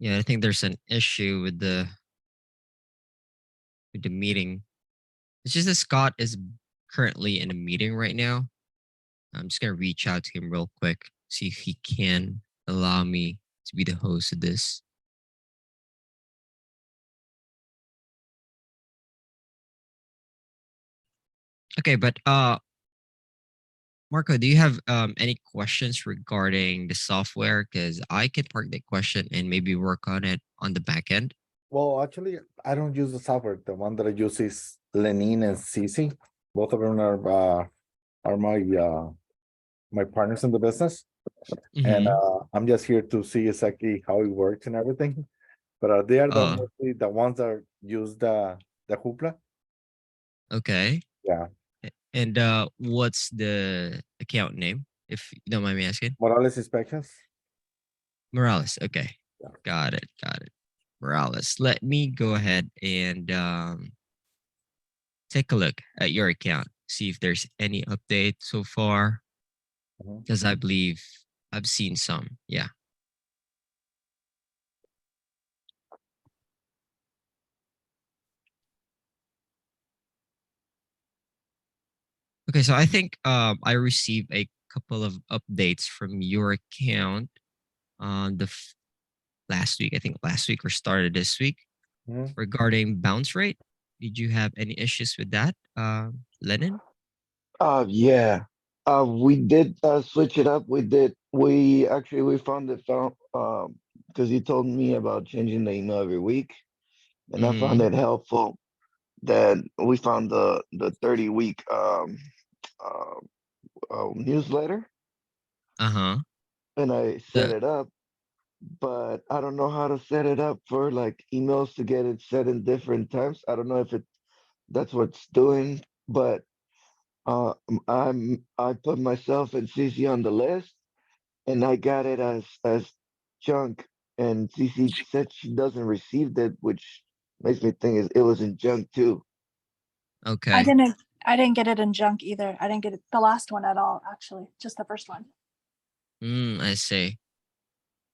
Yeah, I think there's an issue with the meeting. It's just that Scott is currently in a meeting right now. I'm just gonna reach out to him real quick, see if he can allow me to be the host of this. Okay, but Marco, do you have any questions regarding the software? Because I can park that question and maybe work on it on the back end. Well, actually, I don't use the software. The one that I use is Lenin and CC. Both of them are my partners in the business, and Mm-hmm. I'm just here to see exactly how it works and everything. But they are the Uh, mostly the ones that use the Hoopla. okay. Yeah, And what's the account name, if you don't mind me asking? Morales inspections. Morales. Okay. Yeah. Got it. Got it. Morales. Let me go ahead and take a look at your account, see if there's any update so far, Mhm. because I believe I've seen some. Yeah. Okay. So I think I received a couple of updates from your account on last week. I think last week or started this week Mhm. regarding bounce rate. Did you have any issues with that, Lennon? Yeah. We did switch it up. We actually we found because you told me about changing the email every week, and I found Mm-hmm. it helpful that we found the 30-week uh, newsletter, Uh-huh. and I set The it up. But I don't know how to set it up for like emails to get it set in different times. I don't know if that's what's doing, but I put myself and CC on the list, and I got it as junk. And CC said she doesn't receive that, which makes me think it was in junk too. I okay. didn't I didn't get it in junk either. I didn't get it, the last one at all, actually, just the first one. I see.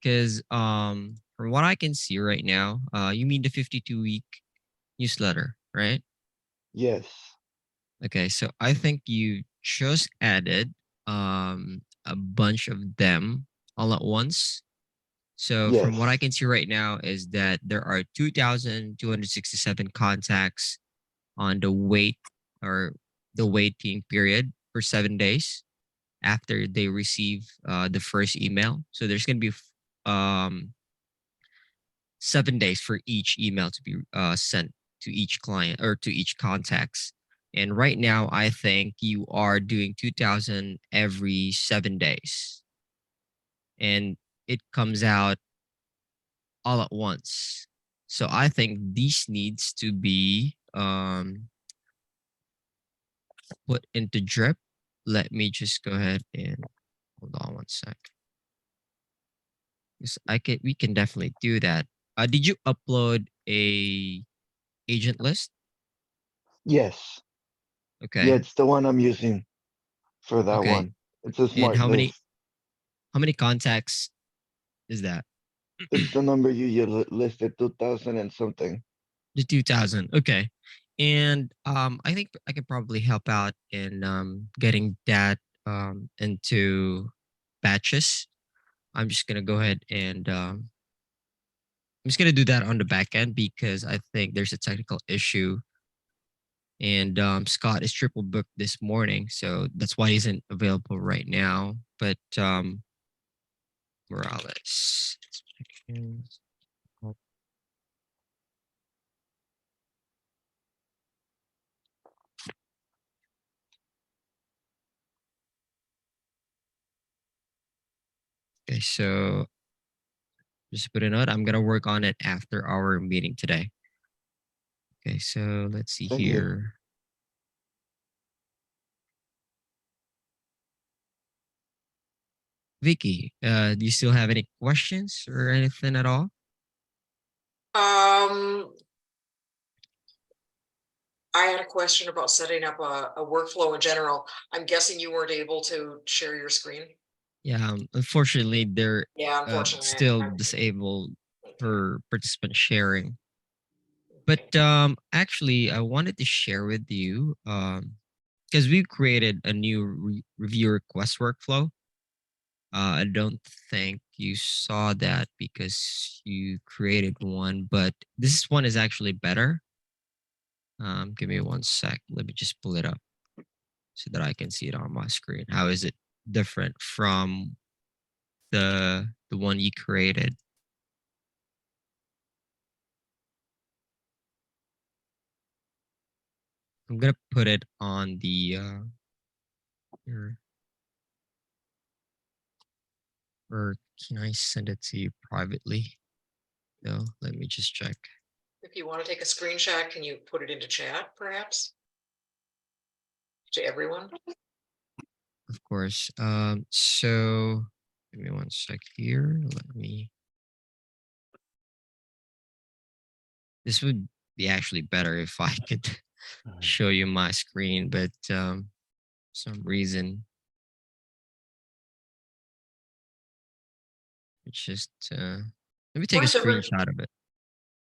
Because from what I can see right now, you mean the 52-week newsletter, right? Yes, Okay, so I think you just added a bunch of them all at once. So from what I yes, can see right now is that there are 2,267 contacts on the wait or the waiting period for 7 days after they receive the first email. So there's going to be 7 days for each email to be sent to each client or to each contacts. And right now, I think you are doing 2,000 every 7 days, and it comes out all at once. So I think this needs to be put into drip. Let me just go ahead and hold on one sec. Yes, we can definitely do that. Did you upload a agent list? yes. Yeah, Okay. it's the one I'm using for that Okay. one. It's a And smart list. how many contacts is that? It's the number you listed, 2000 and something. The 2000. Okay. And I think I can probably help out in getting that into batches. I'm just gonna go ahead and I'm just gonna do that on the back end because I think there's a technical issue, and Scott is triple booked this morning, so that's why he isn't available right now. But Morales. Okay, so just put a note. I'm gonna work on it after our meeting today. Okay, so let's see Thank you. here. Vicky, do you still have any questions or anything at all? Um, I had a question about setting up a workflow in general. I'm guessing you weren't able to share your screen. Yeah, unfortunately, they're Yeah, unfortunately. still disabled for participant sharing. But actually, I wanted to share with you because we created a new review request workflow. I don't think you saw that because you created one, but this one is actually better. Give me one sec. Let me just pull it up so that I can see it on my screen. How is it different from the one you created? I'm gonna put it on the here, or can I send it to you privately? No, let me just check. If you want to take a screenshot, can you put it into chat perhaps? To everyone? Of course. So give me one sec here. Let me. This would be actually better if I could show you my screen, but some reason it's just let me take a Where's every, screenshot of it.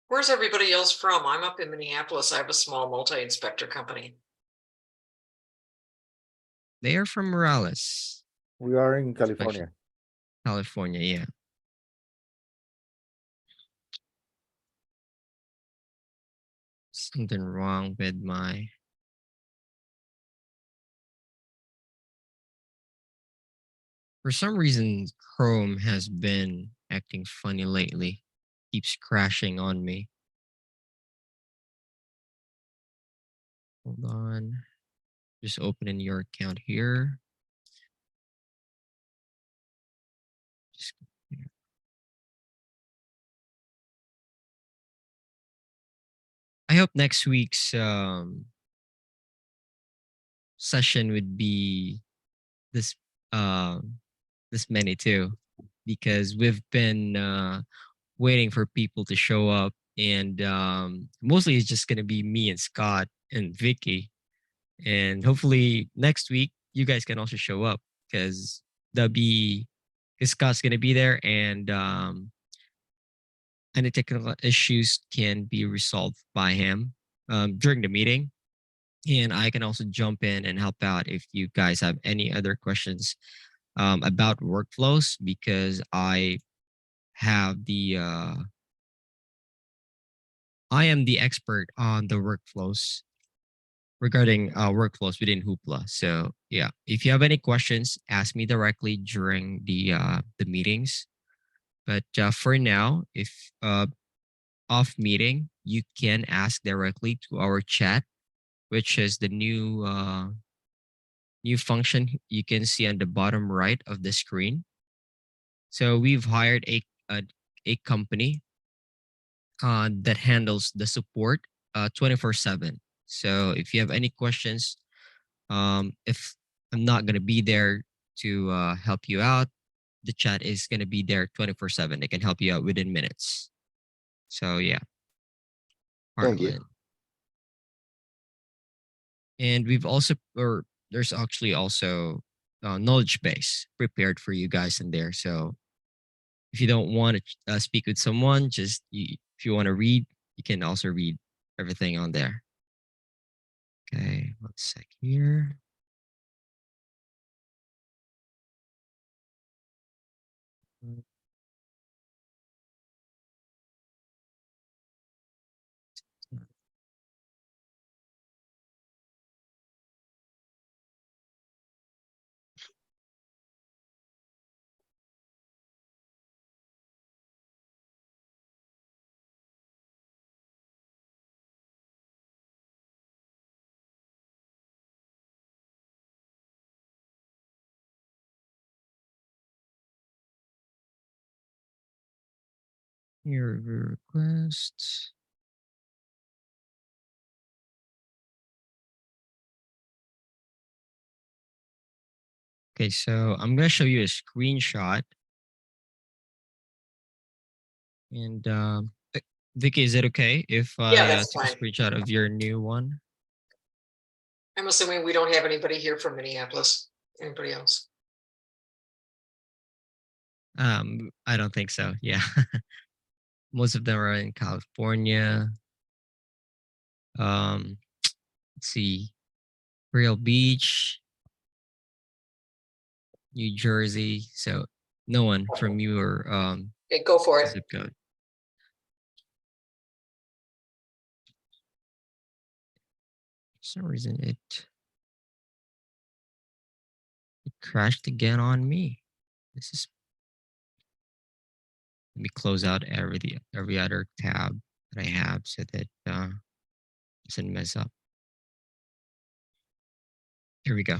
where's everybody else from? I'm up in Minneapolis. I have a small multi-inspector company. They are from Morales, We are in especially California. California. Yeah. Something wrong with my. For some reason, Chrome has been acting funny lately. Keeps crashing on me. Hold on. Just opening your account here. Just I hope next week's session would be this this many too, because we've been waiting for people to show up, and mostly it's just gonna be me and Scott and Vicky, and hopefully next week you guys can also show up because there'll be because Scott's gonna be there, and any technical issues can be resolved by him during the meeting. And I can also jump in and help out if you guys have any other questions about workflows, because have the I am the expert on the workflows regarding workflows within Hoopla. So yeah, if you have any questions, ask me directly during the meetings. But for now, if off meeting, you can ask directly to our chat, which is the new function you can see on the bottom right of the screen. So we've hired a company that handles the support 24/7. So if you have any questions, if I'm not gonna be there to help you out, the chat is gonna be there 24/7. They can help you out within minutes. So yeah, Thank you. Heartland. And we've also, or there's actually also knowledge base prepared for you guys in there. So if you don't want to speak with someone, if you want to read, you can also read everything on there. Okay, one sec here. Your requests. Okay, so I'm gonna show you a screenshot. And Vicky, is it okay if Yeah, I that's take a fine. screenshot of your new one? I'm assuming we don't have anybody here from Minneapolis. Anybody else? I don't think so. Yeah. most of them are in California. Let's see, Real Beach, New Jersey. So no one from your Okay, go for it. zip code. For some reason it crashed again on me. This is, let me close out every other tab that I have so that doesn't mess up. Here we go.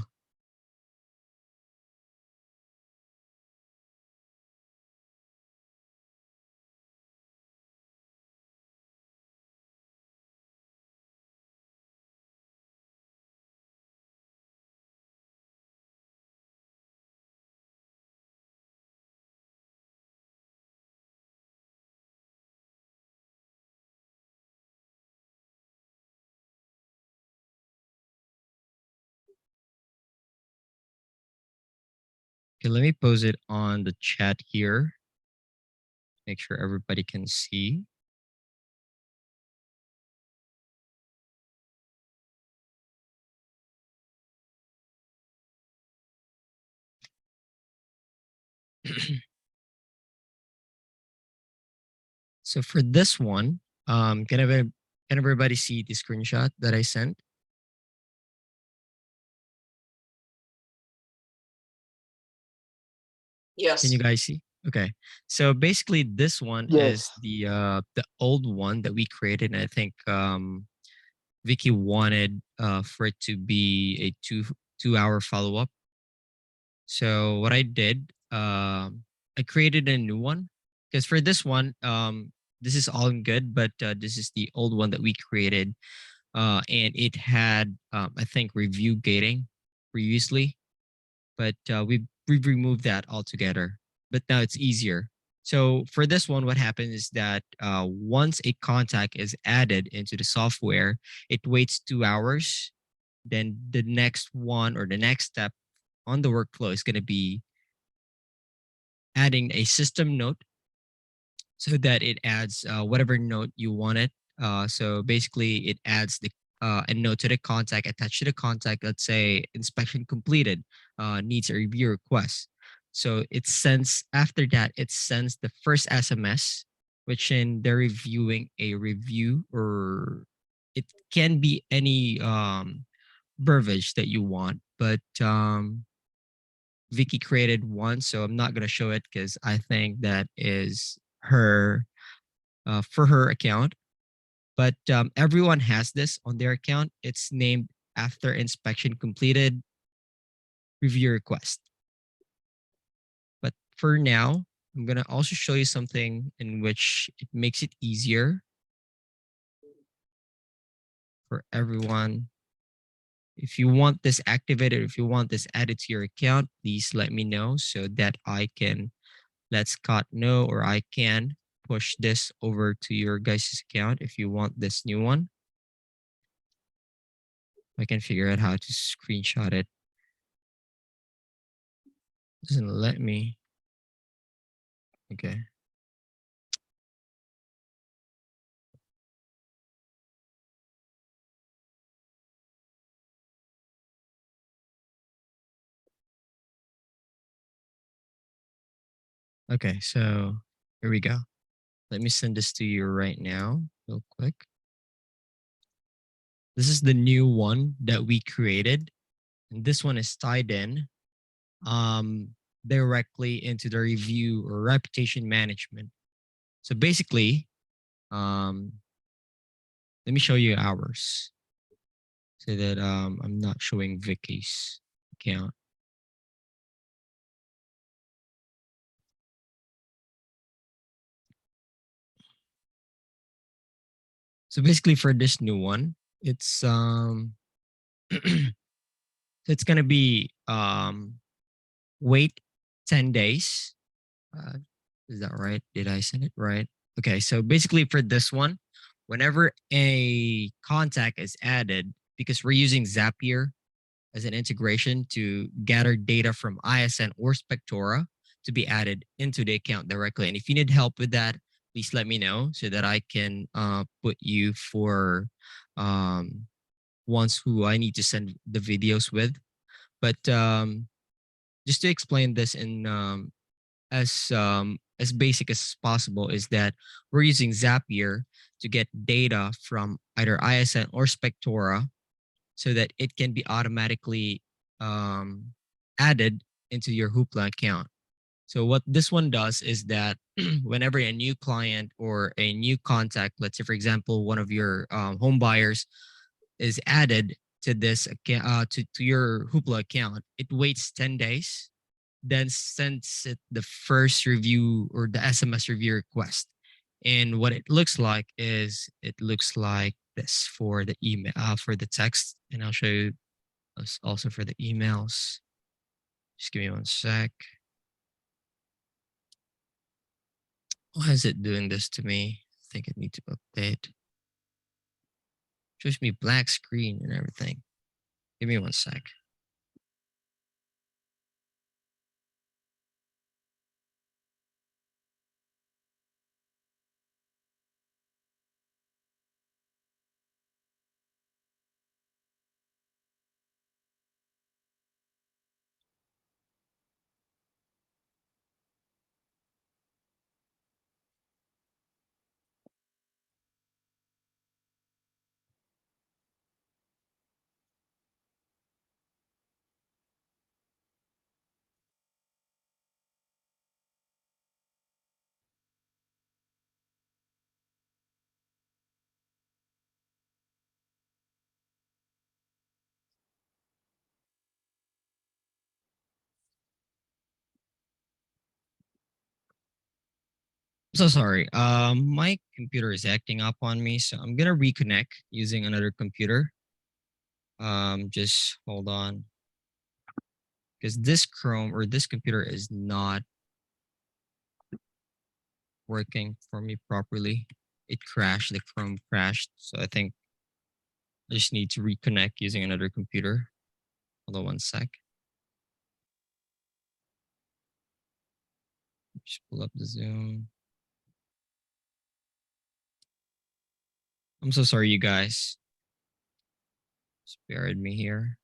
Okay, let me pose it on the chat here. Make sure everybody can see. So for this one, can everybody see the screenshot that I sent? Can Yes. you guys see? Okay. So basically this one Yes. is the old one that we created. And I think Vicky wanted for it to be a 2 hour follow-up. So what I did, I created a new one because for this one, this is all good, but this is the old one that we created, and it had, I think, review gating previously, but we've removed that altogether. But now it's easier. So for this one, what happens is that once a contact is added into the software, it waits 2 hours. Then the next one or the next step on the workflow is going to be adding a system note so that it adds whatever note you want it. So basically, it adds a note to the contact, attached to the contact. Let's say inspection completed, needs a review request. So it sends after that. It sends the first SMS, which in they're reviewing a review, or it can be any verbiage that you want, but Vicky created one, so I'm not gonna show it because I think that is her for her account. But everyone has this on their account. It's named after inspection completed review request. But for now, I'm gonna also show you something in which it makes it easier for everyone. If you want this activated, if you want this added to your account, please let me know so that I can let Scott know, or I can push this over to your guys' account if you want this new one. I can figure out how to screenshot it. Doesn't let me. Okay. Okay, so here we go. Let me send this to you right now, real quick. This is the new one that we created. And this one is tied in um, directly into the review or reputation management. So basically, um, let me show you ours so that I'm not showing Vicky's account. So basically for this new one, it's it's gonna be wait 10 days. Uh, is that right? Did I send it right? Okay, so basically for this one, whenever a contact is added, because we're using Zapier as an integration to gather data from ISN or Spectora to be added into the account directly. And if you need help with that, please let me know so that I can put you for um, ones who I need to send the videos with. But just to explain this in as basic as possible is that we're using Zapier to get data from either ISN or Spectora so that it can be automatically um, added into your Hoopla account. So what this one does is that whenever a new client or a new contact, let's say for example, one of your home buyers is added to this account, to your Hoopla account, it waits 10 days, then sends it the first review or the SMS review request. And what it looks like is it looks like this for the email, for the text, and I'll show you also for the emails. Just give me one sec. Why is it doing this to me? I think it needs to update. Shows me black screen and everything. Give me one sec. I'm so sorry. My computer is acting up on me, so I'm gonna reconnect using another computer. Just hold on, because this Chrome or this computer is not working for me properly. It crashed. The Chrome crashed, so I think I just need to reconnect using another computer. Hold on one sec. Just pull up the Zoom. I'm so sorry, you guys. Just bear with me here.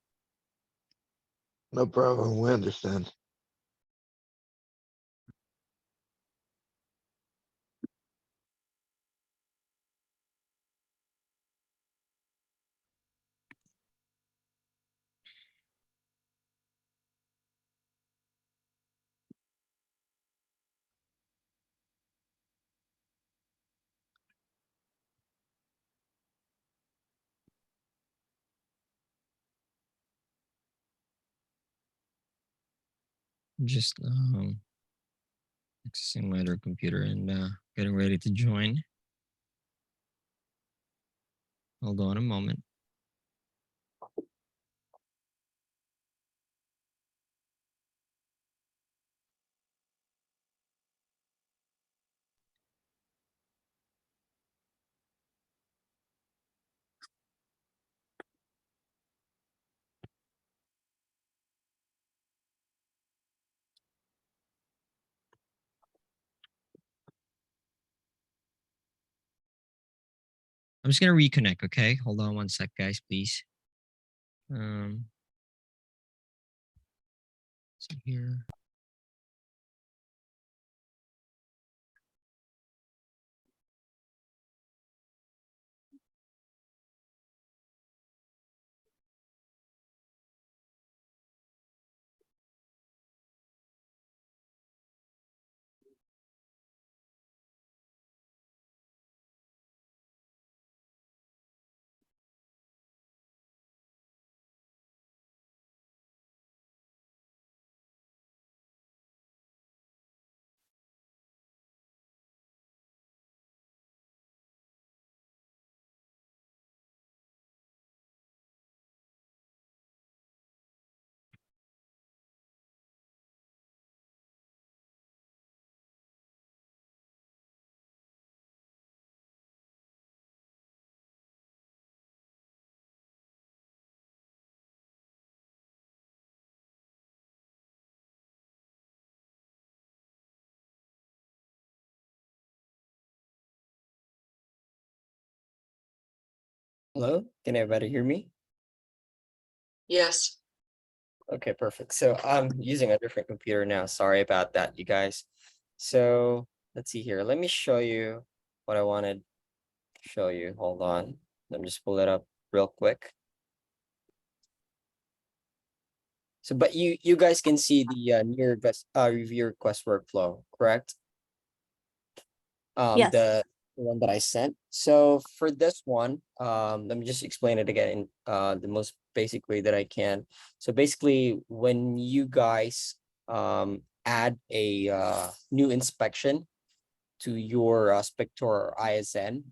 No problem. We understand. Just accessing my other computer and getting ready to join. Hold on a moment. I'm just gonna reconnect, okay? Hold on one sec, guys, please. Um, so here. Hello, can everybody hear me? Yes, Okay, perfect. So I'm using a different computer now. Sorry about that, you guys. So let's see here. Let me show you what I wanted to show you. Hold on. Let me just pull it up real quick. So, but you guys can see the new review request workflow, correct? Yes. The one that I sent. So for this one, let me just explain it again in the most basic way that I can. So basically, when you guys add a new inspection to your Spector or ISN,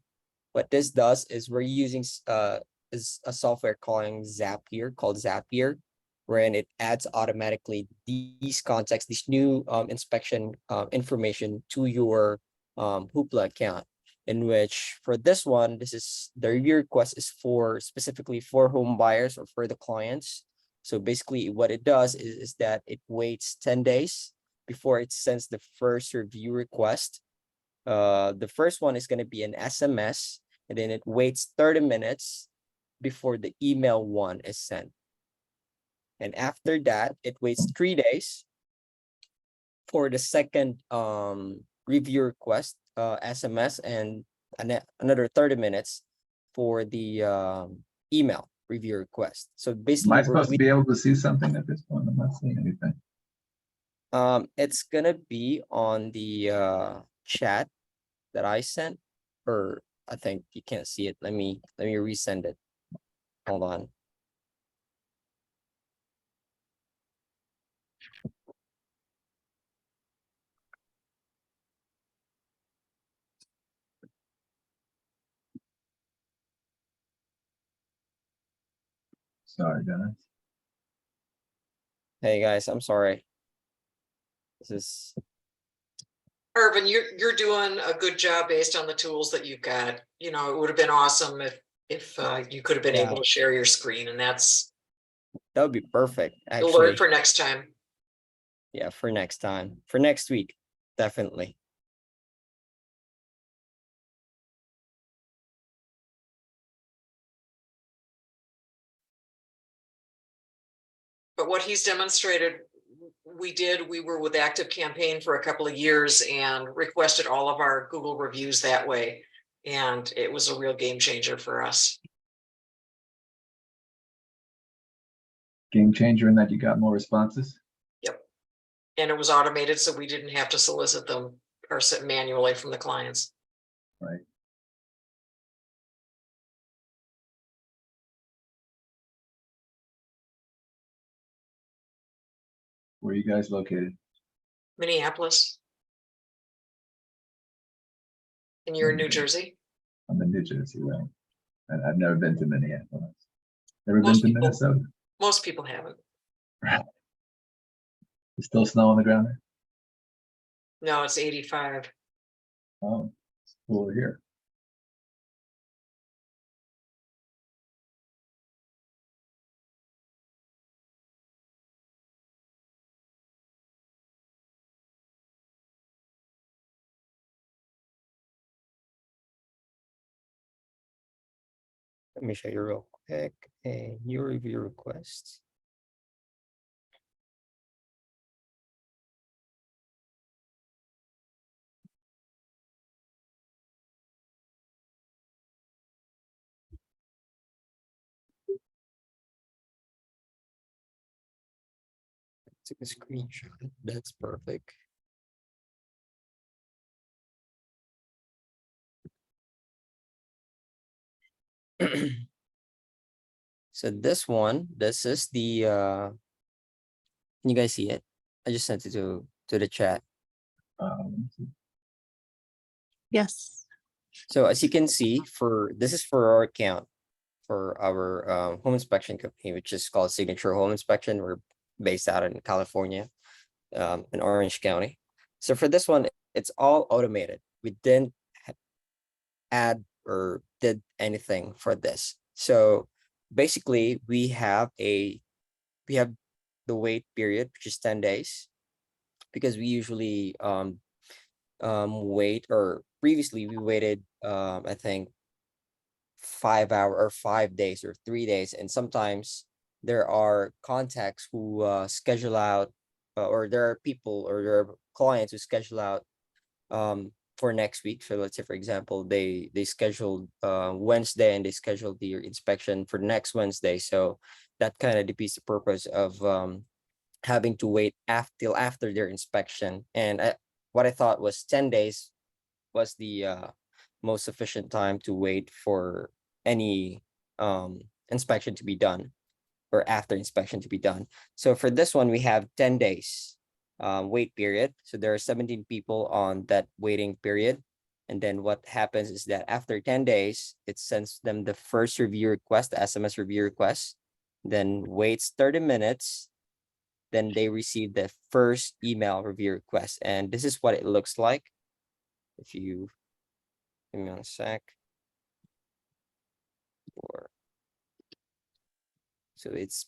what this does is we're using is a software calling Zapier called Zapier, wherein it adds automatically these contexts, this new inspection information to your Hoopla account. In which for this one, this is the review request is for specifically for home buyers or for the clients. So basically, what it does is that it waits 10 days before it sends the first review request. The first one is going to be an SMS, and then it waits 30 minutes before the email one is sent. And after that, it waits 3 days for the second review request SMS, and another 30 minutes for the email review request. So Am basically, I supposed to be able to see something at this point? I'm not seeing anything. it's gonna be on the chat that I sent, or I think you can't see it. Let me resend it. Hold on. Sorry, Dennis. Hey guys, I'm sorry. This is Irvin, you're doing a good job based on the tools that you've got. You know, it would have been awesome if you could have been Yeah. able to share your screen, and that would be perfect, you'll learn actually. for next time. Yeah, for next time. For next week, definitely. But what he's demonstrated, we were with Active Campaign for a couple of years and requested all of our Google reviews that way. And it was a real game changer for us. Game changer in that you got more responses. Yep. And it was automated, so we didn't have to solicit them or sit manually from the clients. Right. Where are you guys located? Minneapolis. And you're in New Jersey? I'm in New Jersey, right? And I've never been to Minneapolis. Never been Most to people, Minnesota. most people haven't. There's still snow on the ground there? No, it's 85. Oh, it's cooler here. Let me show you real quick. A new review request. Took a screenshot. That's perfect. So this one, this is the can you guys see it? I just sent it to the chat. Yes. So as you can see, for this is for our account, for our home inspection company, which is called Signature Home Inspection. We're based out in California, in Orange County. So for this one, it's all automated. We didn't add or did anything for this. So basically, we have the wait period, which is 10 days, because we usually wait, or previously we waited I think 5 hour or 5 days or 3 days. And sometimes there are contacts who schedule out, or there are people or there are clients who schedule out for next week. So let's say, for example, they scheduled Wednesday and they scheduled the inspection for next Wednesday. So that kind of defeats the purpose of having to wait till after their inspection. And what I thought was 10 days was the most sufficient time to wait for any inspection to be done, or after inspection to be done. So for this one, we have 10 days wait period. So there are 17 people on that waiting period. And then what happens is that after 10 days, it sends them the first review request, the SMS review request, then waits 30 minutes. Then they receive the first email review request. And this is what it looks like. If you give me 1 sec. So it's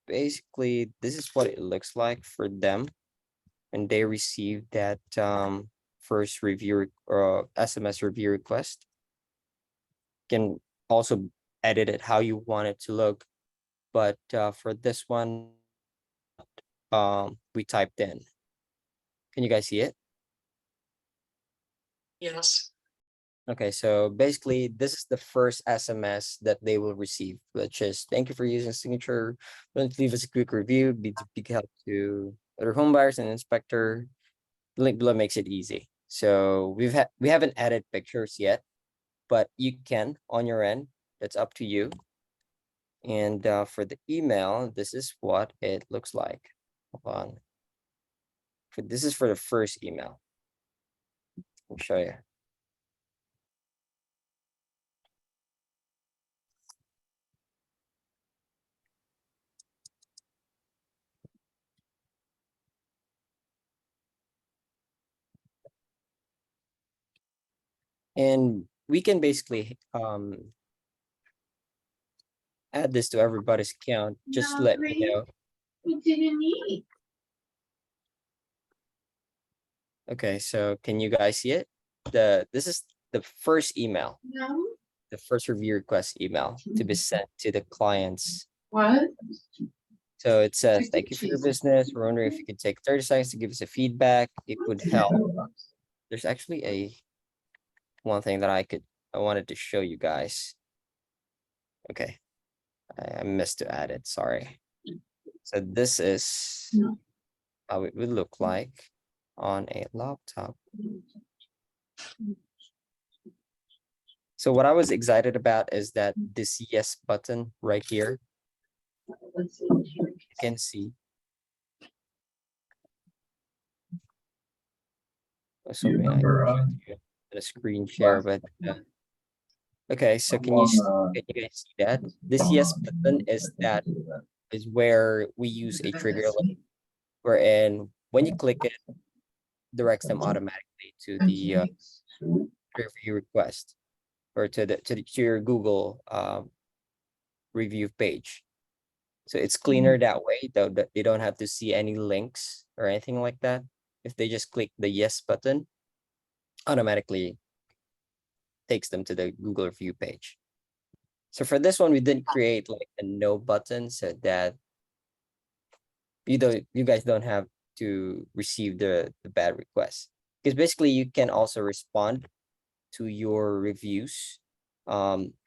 basically, this is what it looks like for them. And they receive that first review or SMS review request. Can also edit it how you want it to look. But for this one, we typed in. Can you guys see it? Yes. Okay, so basically this is the first SMS that they will receive, which is thank you for using Signature. Don't leave us a quick review. Be big help to other home buyers and inspector. Link below makes it easy. So we haven't added pictures yet, but you can on your end. That's up to you. And for the email, this is what it looks like. Hold on. This is for the first email. I'll show you. And we can basically add this to everybody's account. Just let me know. We didn't eat. Okay, so can you guys see it? This is the first email, No. the first review request email to be sent to the clients. What? So it says, Chicken thank you for your cheese. business. We're wondering if you could take 30 seconds to give us a feedback. It would help. There's actually one thing that I wanted to show you guys. Okay, I missed to add it, sorry. So this is No. how it would look like on a laptop. So what I was excited about is that this yes button right here, Let's see. you can see. So You I remember, the screen share, but okay, so can you guys see that? This yes button is where we use a trigger link, wherein when you click it, directs them automatically to the review request, or to your Google review page. So it's cleaner that way, though, that they don't have to see any links or anything like that. If they just click the yes button, automatically takes them to the Google review page. So for this one, we didn't create like a no button so that you guys don't have to receive the bad requests. Because basically you can also respond to your reviews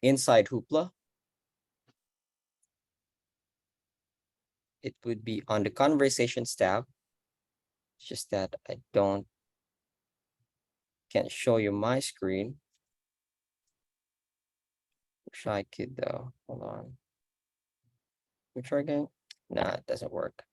inside Hoopla. It would be on the conversations tab. It's just that I can't show you my screen. Wish I could though. Hold on. We try again. Nah, it doesn't work.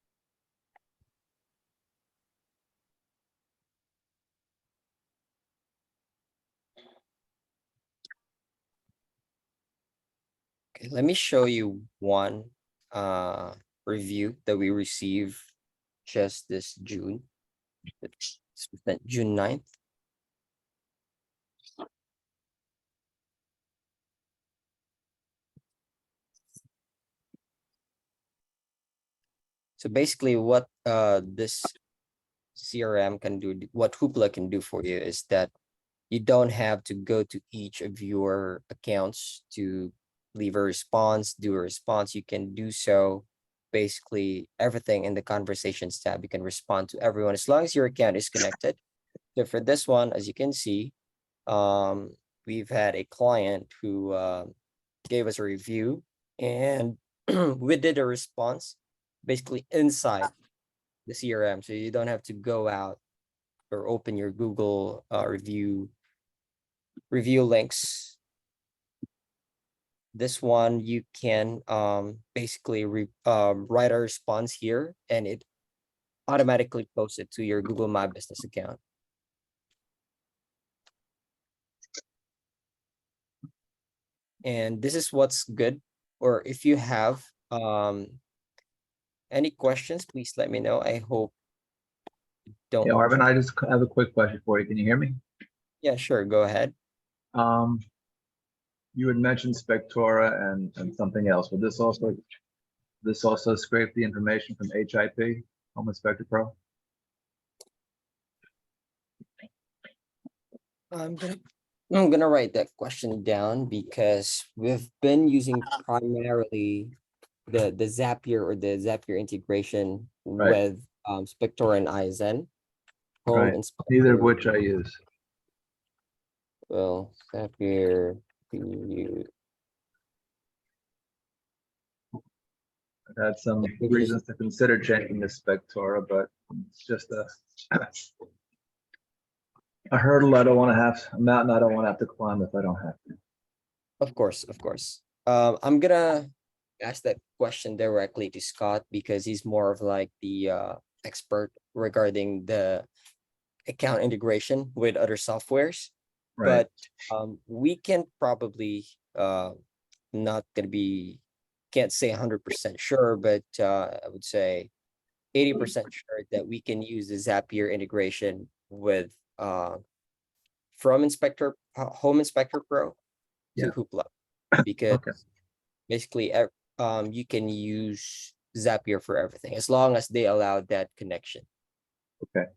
Okay, let me show you one review that we received just this June. It's June 9th. So basically what this CRM can do, what Hoopla can do for you is that you don't have to go to each of your accounts to leave a response, do a response. You can do so basically everything in the conversations tab. You can respond to everyone as long as your account is connected. So for this one, as you can see, we've had a client who gave us a review, and we did a response basically inside the CRM. So you don't have to go out or open your Google review links. This one you can basically write a response here, and it automatically posts it to your Google My Business account. And this is what's good. Or if you have any questions, please let me know. I hope don't. Yeah, Arvin, I just have a quick question for you. Can you hear me? Yeah, sure. Go ahead. You had mentioned Spectora and something else. Would this also scrape the information from HIP, Home Inspector Pro? I'm gonna write that question down because we've been using primarily the Zapier or the Zapier integration Right. with Spectora and ISN. Home Right. Inspector. Neither of which I use. Well, Zapier you I've had some reasons to consider changing to Spectora, but it's just a hurdle I don't want to have, a mountain I don't want to have to climb if I don't have to. Of course, of course. I'm gonna ask that question directly to Scott because he's more of like the expert regarding the account integration with other softwares. Right. But we can probably not gonna be, can't say 100% sure, but I would say 80% sure that we can use the Zapier integration with from Home Inspector Pro to Yeah. Hoopla, because Okay. basically you can use Zapier for everything as long as they allow that connection. Okay.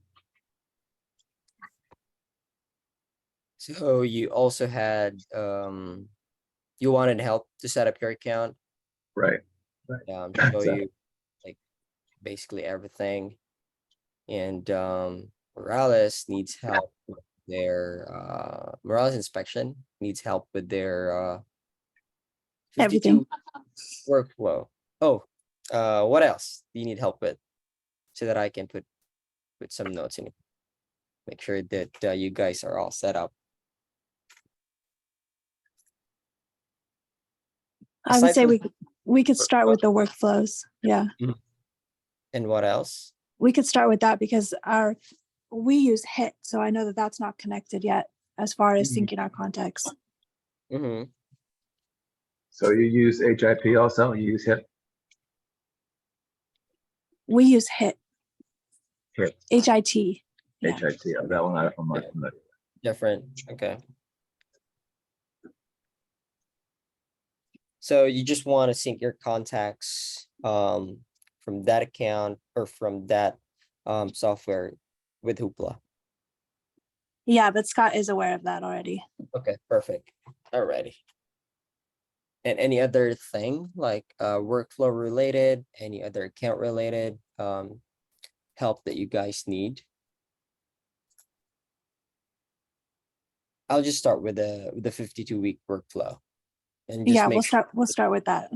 So you also had you wanted help to set up your account, Right. Right. show So- you like basically everything. And Morales needs help with their Morales inspection needs help with their 52 Everything. workflow. Oh, what else do you need help with so that I can put some notes in it? Make sure that you guys are all set up. I would Aside say from we could start with the workflows. Yeah, and what else? we could start with that because we use Hit, so I know that that's not connected yet as far as Mhm. syncing our contacts. Mm-hmm. So you use HIP also? You use HIP? We use Hit. HIP. HIT. Yeah. HIT. Oh, that one I'm not familiar. Different. Okay. So you just want to sync your contacts from that account or from that software with Hoopla. Yeah, but Scott is aware of that already. Okay, perfect. Alrighty. And any other thing like workflow related, any other account related help that you guys need? I'll just start with the 52-week workflow and just Yeah, make we'll start with that.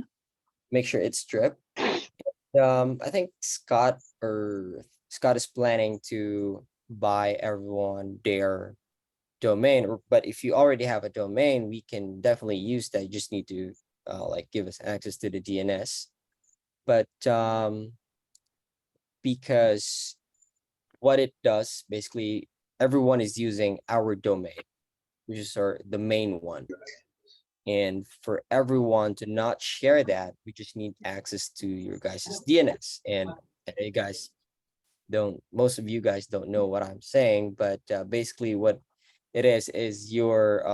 make sure it's stripped. I think Scott is planning to buy everyone their domain, but if you already have a domain, we can definitely use that. You just need to like give us access to the DNS. But because what it does, basically everyone is using our domain, which is the main one. And for everyone to not share that, we just need access to your guys' DNS. And you guys most of you guys don't know what I'm saying, but basically what it is your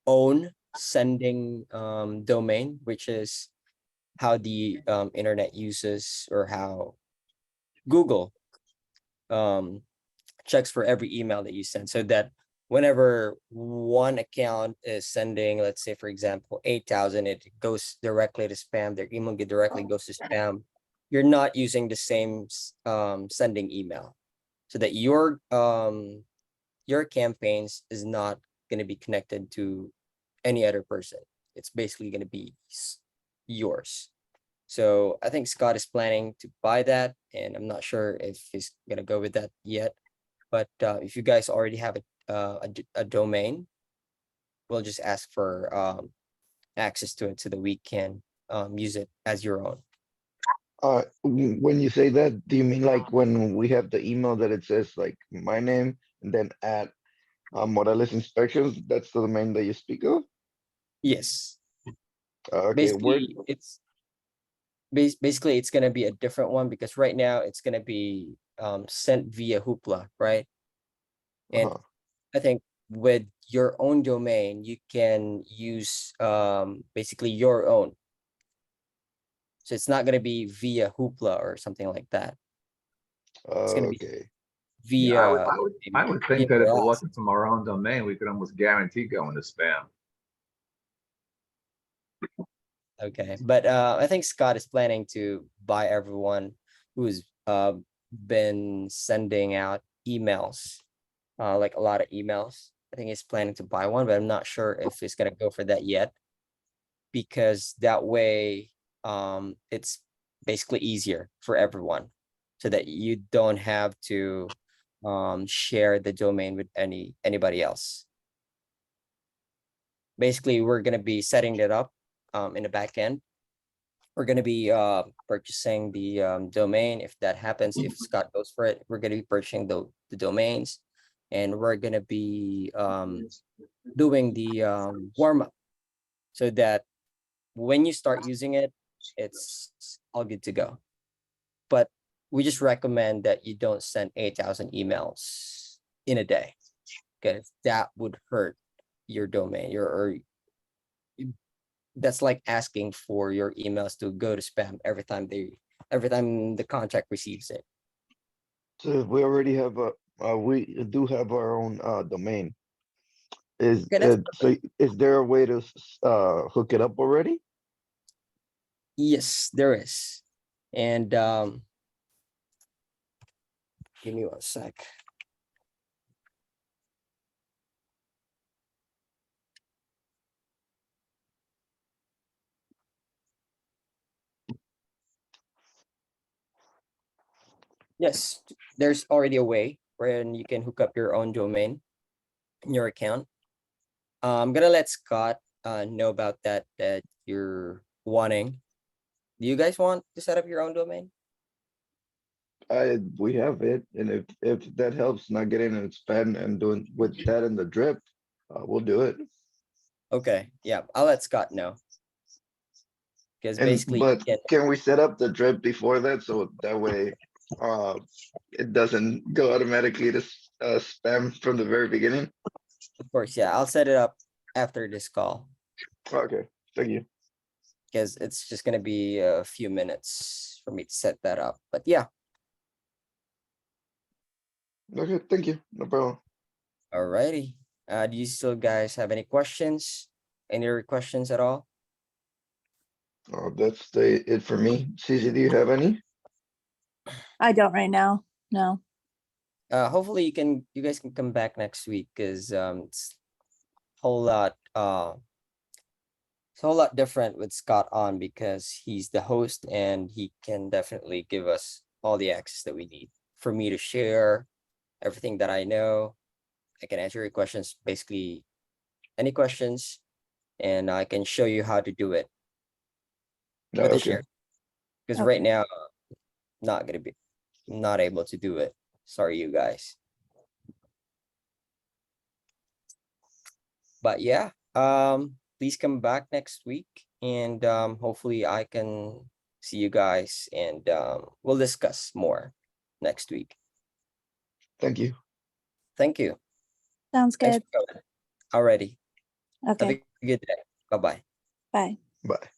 own sending domain, which is how the internet uses or how Google checks for every email that you send, so that whenever one account is sending, let's say, for example, 8,000, it goes directly to spam, their email directly goes to spam. You're not using the same sending email, so that your campaigns is not going to be connected to any other person. It's basically going to be yours. So I think Scott is planning to buy that, and I'm not sure if he's going to go with that yet. But if you guys already have a domain, we'll just ask for access to it so that we can use it as your own. When you say that, do you mean like when we have the email that it says like my name and then at Morales Inspections? That's the domain that you speak of? Yes, Okay, where? basically basically it's gonna be a different one, because right now it's gonna be sent via Hoopla, right? And I think with your own domain, you can use basically your own. So it's not gonna be via Hoopla or something like that. It's gonna be Okay. Yeah, via I would think that if it wasn't from our own domain, we could almost guarantee going to spam. Okay, but I think Scott is planning to buy everyone who's been sending out emails, like a lot of emails. I think he's planning to buy one, but I'm not sure if he's gonna go for that yet, because that way it's basically easier for everyone, so that you don't have to share the domain with anybody else. Basically, we're gonna be setting that up in the back end. We're gonna be purchasing the domain. If that happens, if Scott goes for it, we're gonna be purchasing the domains, and we're gonna be doing the warm up, so that when you start using it, it's all good to go. But we just recommend that you don't send 8,000 emails in a day, because that would hurt your domain. That's like asking for your emails to go to spam every time the contract receives it. So we already have we do have our own domain. Is Okay, that's so is there a way to hook it up already? Yes, there is. And give me one sec. Yes, there's already a way wherein you can hook up your own domain in your account. I'm gonna let Scott know about that you're wanting. Do you guys want to set up your own domain? We have it, and if that helps not getting in spam and doing with that in the drip, we'll do it. Okay, yeah, I'll let Scott know. Because And basically but you can we set up the drip before that so that way uh it doesn't go automatically to spam from the very beginning? of course, yeah, I'll set it up after this call, Okay, thank you. because it's just gonna be a few minutes for me to set that up. But yeah, Okay, thank you. No problem. alrighty. Do you still guys have any questions? Any other questions at all? That's it for me. Cece, do you have any? I don't right now. No. Hopefully you guys can come back next week, because it's a whole lot it's a whole lot different with Scott on, because he's the host and he can definitely give us all the access that we need for me to share everything that I know. I can answer your questions, basically any questions, and I can show you how to do it No, with the okay. share. Because Okay. right now, not able to do it. Sorry, you guys. But yeah, please come back next week, and hopefully I can see you guys, and we'll discuss more next week. Thank you. Thank you. Sounds Thanks good. for coming. Alrighty. Have Okay. a good day. Bye-bye. Bye. Bye.